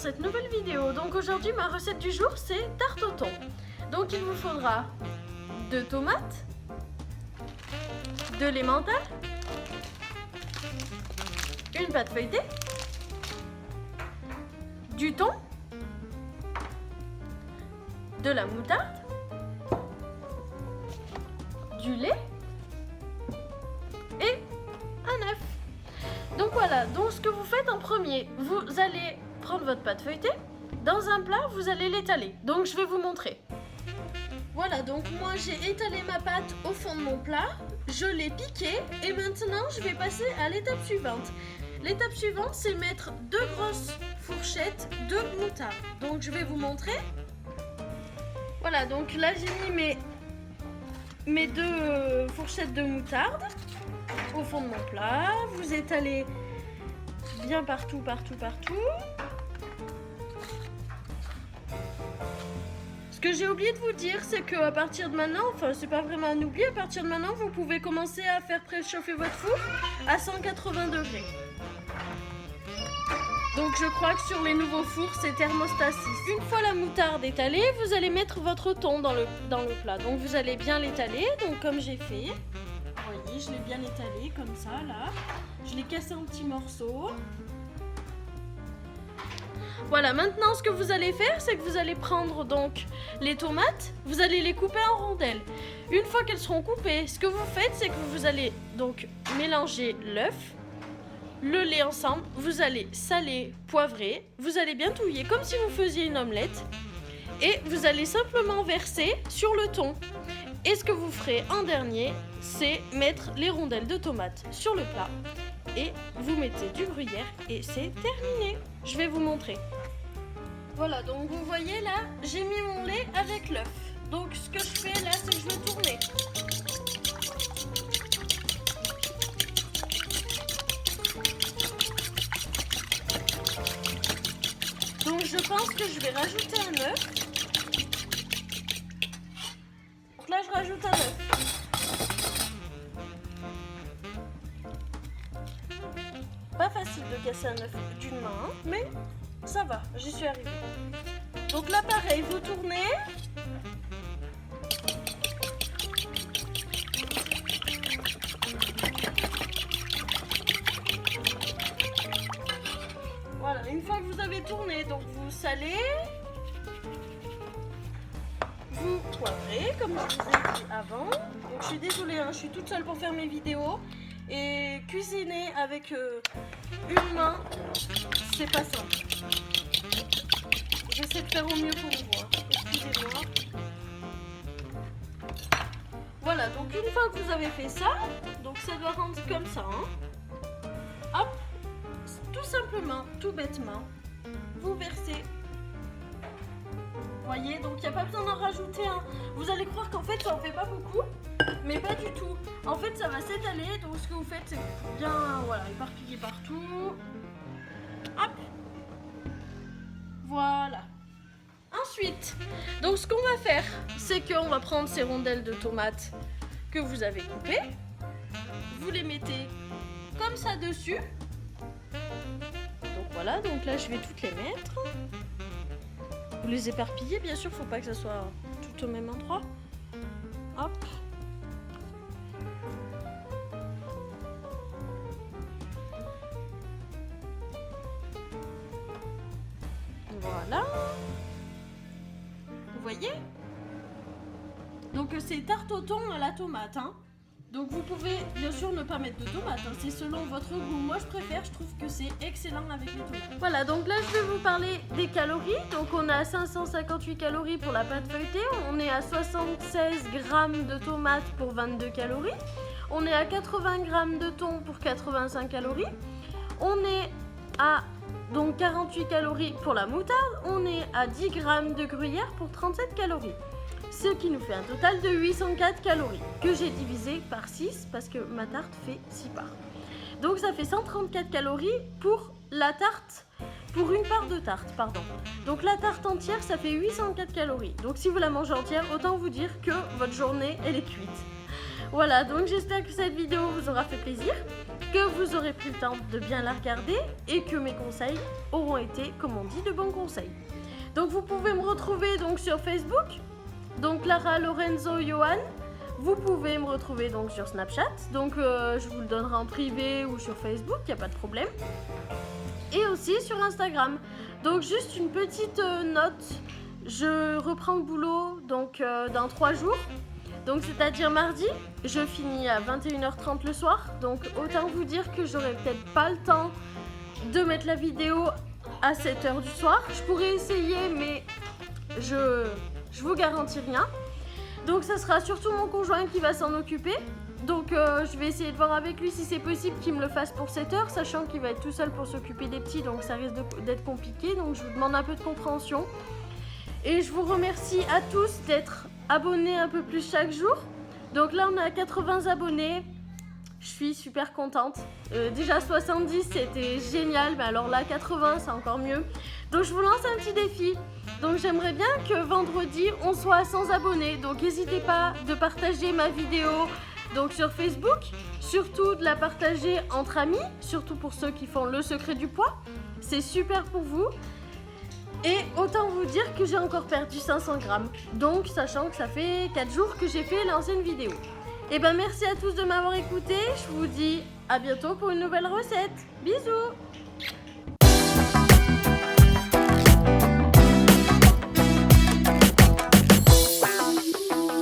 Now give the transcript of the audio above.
cette nouvelle vidéo. Donc aujourd'hui ma recette du jour c'est tarte au thon. Donc il vous faudra 2 tomates, de l'emmental, une pâte feuilletée, du thon, de la moutarde, du lait et un œuf. Donc voilà, donc ce que vous faites en premier, vous allez prendre votre pâte feuilletée, dans un plat vous allez l'étaler. Donc je vais vous montrer. Voilà, donc moi j'ai étalé ma pâte au fond de mon plat, je l'ai piquée et maintenant je vais passer à l'étape suivante. L'étape suivante c'est mettre 2 grosses fourchettes de moutarde. Donc je vais vous montrer. Voilà, donc là j'ai mis mes 2 fourchettes de moutarde au fond de mon plat. Vous étalez bien partout. Ce que j'ai oublié de vous dire, c'est qu'à partir de maintenant, enfin c'est pas vraiment un oubli, à partir de maintenant vous pouvez commencer à faire préchauffer votre four à 180 degrés. Donc je crois que sur les nouveaux fours c'est thermostat 6. Une fois la moutarde étalée, vous allez mettre votre thon dans le plat. Donc vous allez bien l'étaler, donc comme j'ai fait. Vous voyez, je l'ai bien étalé comme ça là. Je l'ai cassé en petits morceaux. Voilà, maintenant ce que vous allez faire, c'est que vous allez prendre donc les tomates, vous allez les couper en rondelles. Une fois qu'elles seront coupées, ce que vous faites, c'est que vous allez donc mélanger l'œuf, le lait ensemble, vous allez saler, poivrer, vous allez bien touiller comme si vous faisiez une omelette et vous allez simplement verser sur le thon. Et ce que vous ferez en dernier, c'est mettre les rondelles de tomates sur le plat et vous mettez du gruyère et c'est terminé. Je vais vous montrer. Voilà, donc vous voyez là, j'ai mis mon lait avec l'œuf. Donc ce que je fais là, c'est que je vais tourner. Donc je pense que je vais rajouter un œuf. Donc là je rajoute un œuf. Pas facile de casser un œuf d'une main, mais ça va, j'y suis arrivée. Donc là pareil, vous tournez. Voilà, une fois que vous avez tourné, donc vous salez, vous poivrez, comme je vous ai dit avant. Donc je suis désolée, hein, je suis toute seule pour faire mes vidéos. Et cuisiner avec une main, c'est pas simple. J'essaie de faire au mieux pour vous, hein. Excusez-moi. Voilà, donc une fois que vous avez fait ça, donc ça doit rendre comme ça, hein. Hop, tout simplement, tout bêtement, vous versez. Vous voyez, donc il n'y a pas besoin d'en rajouter un. Vous allez croire qu'en fait ça en fait pas beaucoup, mais pas du tout. En fait ça va s'étaler, donc ce que vous faites c'est bien voilà, éparpiller partout. Hop. Voilà. Ensuite, donc ce qu'on va faire, c'est qu'on va prendre ces rondelles de tomates que vous avez coupées. Vous les mettez comme ça dessus. Donc voilà, donc là je vais toutes les mettre. Vous les éparpillez, bien sûr, faut pas que ça soit tout au même endroit. Hop. Voilà. Vous voyez? Donc c'est tarte au thon à la tomate, hein. Donc vous pouvez bien sûr ne pas mettre de tomates, hein. C'est selon votre goût. Moi je préfère, je trouve que c'est excellent avec les tomates. Voilà, donc là je vais vous parler des calories. Donc on a 558 calories pour la pâte feuilletée, on est à 76 grammes de tomates pour 22 calories, on est à 80 grammes de thon pour 85 calories, on est à donc 48 calories pour la moutarde, on est à 10 grammes de gruyère pour 37 calories. Ce qui nous fait un total de 804 calories que j'ai divisé par 6 parce que ma tarte fait 6 parts. Donc ça fait 134 calories pour la tarte, pour une part de tarte, pardon. Donc la tarte entière, ça fait 804 calories. Donc si vous la mangez entière, autant vous dire que votre journée, elle est cuite. Voilà, donc j'espère que cette vidéo vous aura fait plaisir, que vous aurez pris le temps de bien la regarder et que mes conseils auront été, comme on dit, de bons conseils. Donc vous pouvez me retrouver donc sur Facebook, donc Lara Lorenzo Johan. Vous pouvez me retrouver donc sur Snapchat, donc je vous le donnerai en privé ou sur Facebook, il n'y a pas de problème. Et aussi sur Instagram. Donc juste une petite note, je reprends le boulot donc dans 3 jours. Donc c'est-à-dire mardi, je finis à 21h30 le soir. Donc autant vous dire que j'aurai peut-être pas le temps de mettre la vidéo à 7h du soir. Je pourrais essayer mais je vous garantis rien. Donc ça sera surtout mon conjoint qui va s'en occuper. Donc je vais essayer de voir avec lui si c'est possible qu'il me le fasse pour 7h, sachant qu'il va être tout seul pour s'occuper des petits, donc ça risque d'être compliqué. Donc je vous demande un peu de compréhension. Et je vous remercie à tous d'être abonnés un peu plus chaque jour. Donc là on est à 80 abonnés. Je suis super contente. Déjà 70 c'était génial, mais alors là 80 c'est encore mieux. Donc je vous lance un petit défi. Donc j'aimerais bien que vendredi on soit à 100 abonnés. Donc n'hésitez pas de partager ma vidéo donc sur Facebook. Surtout de la partager entre amis. Surtout pour ceux qui font le secret du poids. C'est super pour vous. Et autant vous dire que j'ai encore perdu 500 grammes. Donc sachant que ça fait 4 jours que j'ai fait l'ancienne vidéo. Et ben merci à tous de m'avoir écouté. Je vous dis à bientôt pour une nouvelle recette. Bisous!